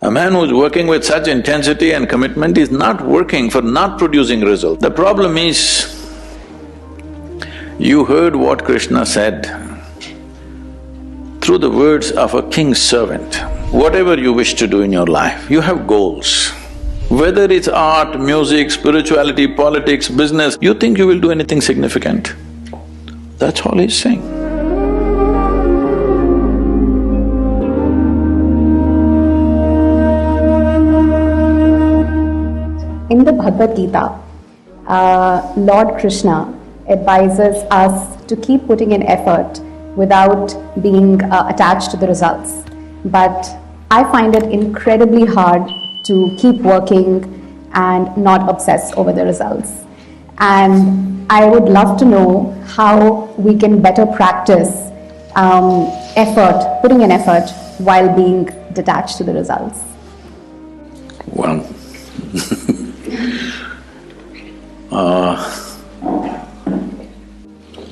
A man who's working with such intensity and commitment is not working for not producing result. The problem is, you heard what Krishna said through the words of a king's servant. Whatever you wish to do in your life, you have goals. Whether it's art, music, spirituality, politics, business, you think you will do anything significant. That's all he's saying. In the Bhagavad Gita, Lord Krishna advises us to keep putting in effort without being attached to the results. But I find it incredibly hard to keep working and not obsess over the results. And I would love to know how we can better practice putting in effort while being detached to the results. Well,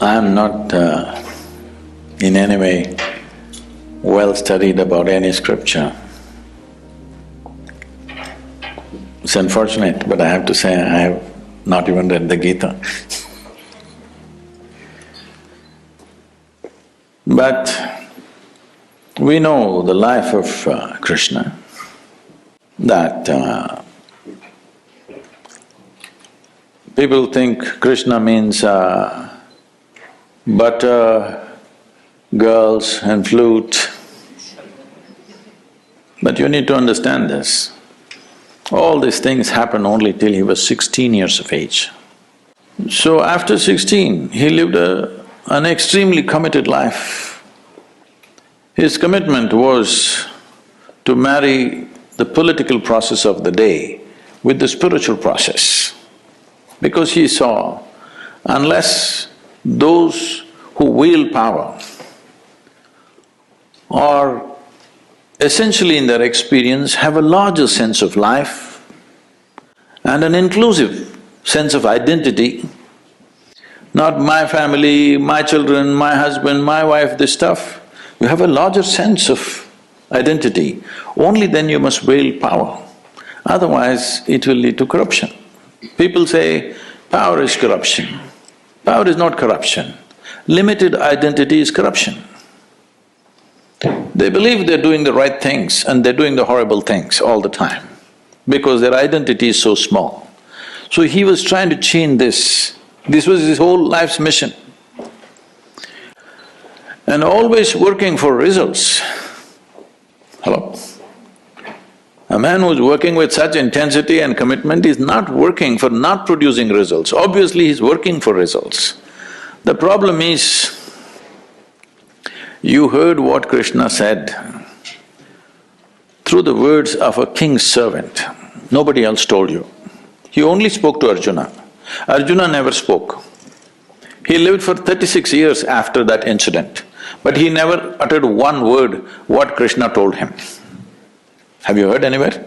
I am not in any way well studied about any scripture. It's unfortunate, but I have to say I have not even read the Gita. But we know the life of Krishna, that people think Krishna means butter, girls and flute. But you need to understand this. All these things happened only till he was 16 years of age. So after 16, he lived an extremely committed life. His commitment was to marry the political process of the day with the spiritual process, because he saw unless those who wield power are essentially in their experience have a larger sense of life and an inclusive sense of identity, not my family, my children, my husband, my wife, this stuff. You have a larger sense of identity, only then you must wield power. Otherwise, it will lead to corruption. People say, power is corruption. Power is not corruption. Limited identity is corruption. They believe they're doing the right things and they're doing the horrible things all the time because their identity is so small. So he was trying to change this. This was his whole life's mission. And always working for results. Hello? A man who's working with such intensity and commitment is not working for not producing results. Obviously, he's working for results. The problem is, you heard what Krishna said through the words of a king's servant. Nobody else told you. He only spoke to Arjuna. Arjuna never spoke. He lived for 36 years after that incident, but he never uttered one word what Krishna told him. Have you heard anywhere?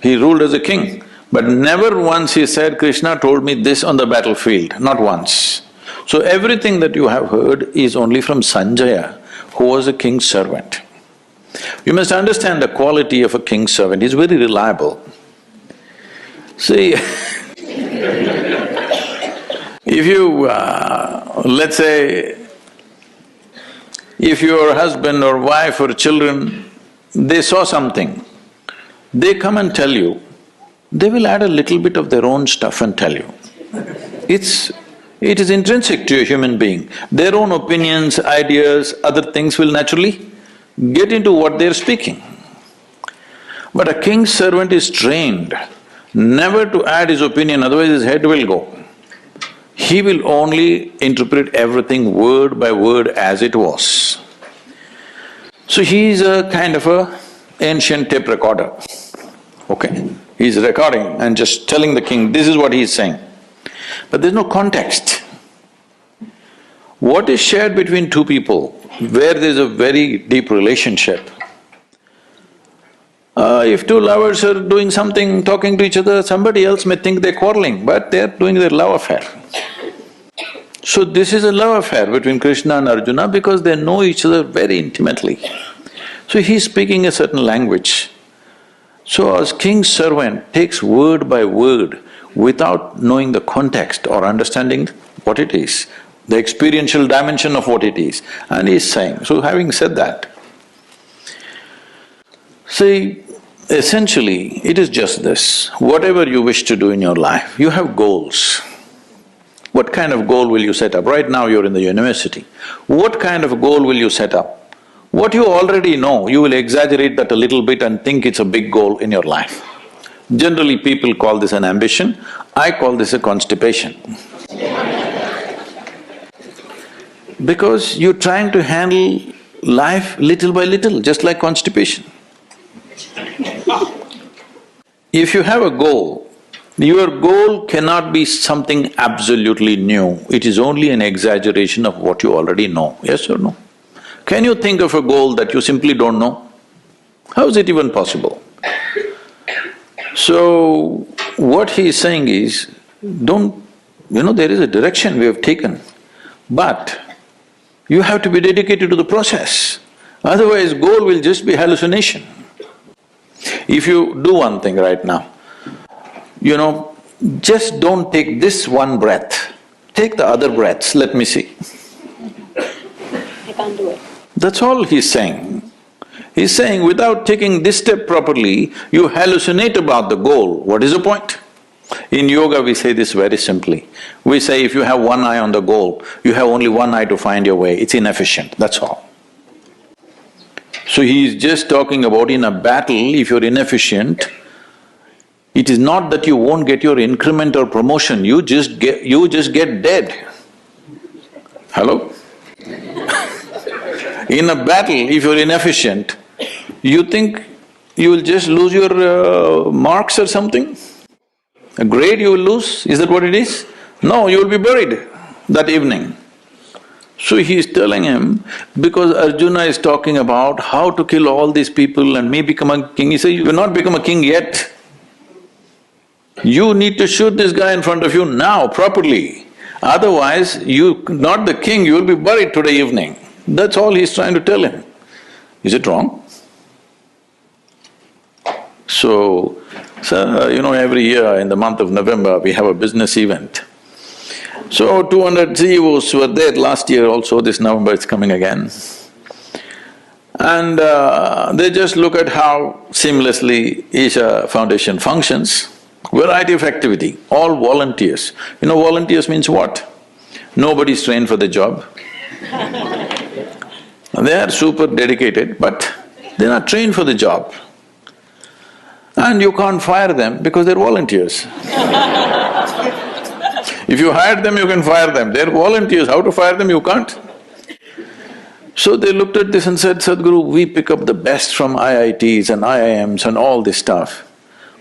He ruled as a king, but never once he said, Krishna told me this on the battlefield, not once. So everything that you have heard is only from Sanjaya, who was a king's servant. You must understand the quality of a king's servant, he's very reliable. See, if you… let's say, if your husband or wife or children, they saw something, they come and tell you, they will add a little bit of their own stuff and tell you. It is intrinsic to a human being. Their own opinions, ideas, other things will naturally get into what they're speaking. But a king's servant is trained never to add his opinion, otherwise his head will go. He will only interpret everything word by word as it was. So he is a kind of a ancient tape recorder, okay? He's recording and just telling the king, this is what he's saying. But there's no context. What is shared between two people where there's a very deep relationship? If two lovers are doing something, talking to each other, somebody else may think they're quarreling, but they're doing their love affair. So this is a love affair between Krishna and Arjuna because they know each other very intimately. So he's speaking a certain language So as king's servant takes word by word without knowing the context or understanding what it is, the experiential dimension of what it is, and he's saying, so having said that, see, essentially it is just this, whatever you wish to do in your life, you have goals. What kind of goal will you set up? Right now you're in the university. What kind of goal will you set up? What you already know, you will exaggerate that a little bit and think it's a big goal in your life. Generally people call this an ambition, I call this a constipation. Because you're trying to handle life little by little, just like constipation. If you have a goal, your goal cannot be something absolutely new, it is only an exaggeration of what you already know, yes or no? Can you think of a goal that you simply don't know? How is it even possible? So, what he is saying is, there is a direction we have taken, but you have to be dedicated to the process, otherwise goal will just be hallucination. If you do one thing right now, just don't take this one breath, take the other breaths, let me see. I can't do it. That's all he's saying. He's saying without taking this step properly, you hallucinate about the goal, what is the point? In yoga we say this very simply. We say if you have one eye on the goal, you have only one eye to find your way, it's inefficient, that's all. So he's just talking about in a battle, if you're inefficient, it is not that you won't get your increment or promotion, you just get dead. Hello? In a battle, if you're inefficient, you think you will just lose your marks or something? A grade you will lose, is that what it is? No, you will be buried that evening. So he is telling him, because Arjuna is talking about how to kill all these people and may become a king, he says, you will not become a king yet. You need to shoot this guy in front of you now, properly. Otherwise, not the king, you will be buried today evening. That's all he's trying to tell him. Is it wrong? So, every year in the month of November, we have a business event. So 200 CEOs were there last year also, this November it's coming again. And they just look at how seamlessly Isha Foundation functions, variety of activity, all volunteers. Volunteers means what? Nobody's trained for the job. They are super dedicated, but they're not trained for the job. And you can't fire them because they're volunteers. If you hire them, you can fire them. They're volunteers, how to fire them, you can't. So they looked at this and said, Sadhguru, we pick up the best from IITs and IIMs and all this stuff,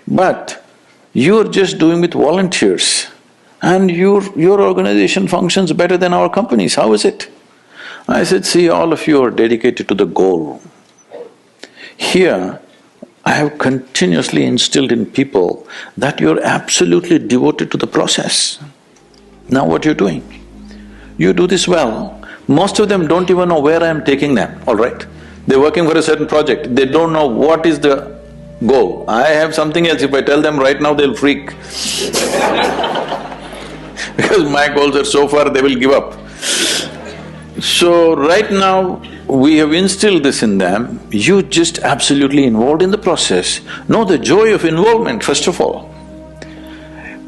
but you're just doing with volunteers and your organization functions better than our companies, how is it? I said, see, all of you are dedicated to the goal. Here, I have continuously instilled in people that you're absolutely devoted to the process. Now what you're doing? You do this well. Most of them don't even know where I am taking them, all right? They're working for a certain project, they don't know what is the goal. I have something else, if I tell them right now, they'll freak. Because my goals are so far, they will give up. So right now, we have instilled this in them, you just absolutely involved in the process. Know the joy of involvement, first of all.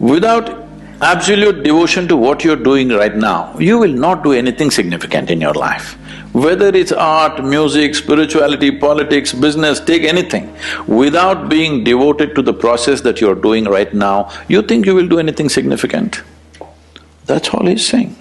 Without absolute devotion to what you're doing right now, you will not do anything significant in your life. Whether it's art, music, spirituality, politics, business, take anything. Without being devoted to the process that you're doing right now, you think you will do anything significant? That's all he's saying.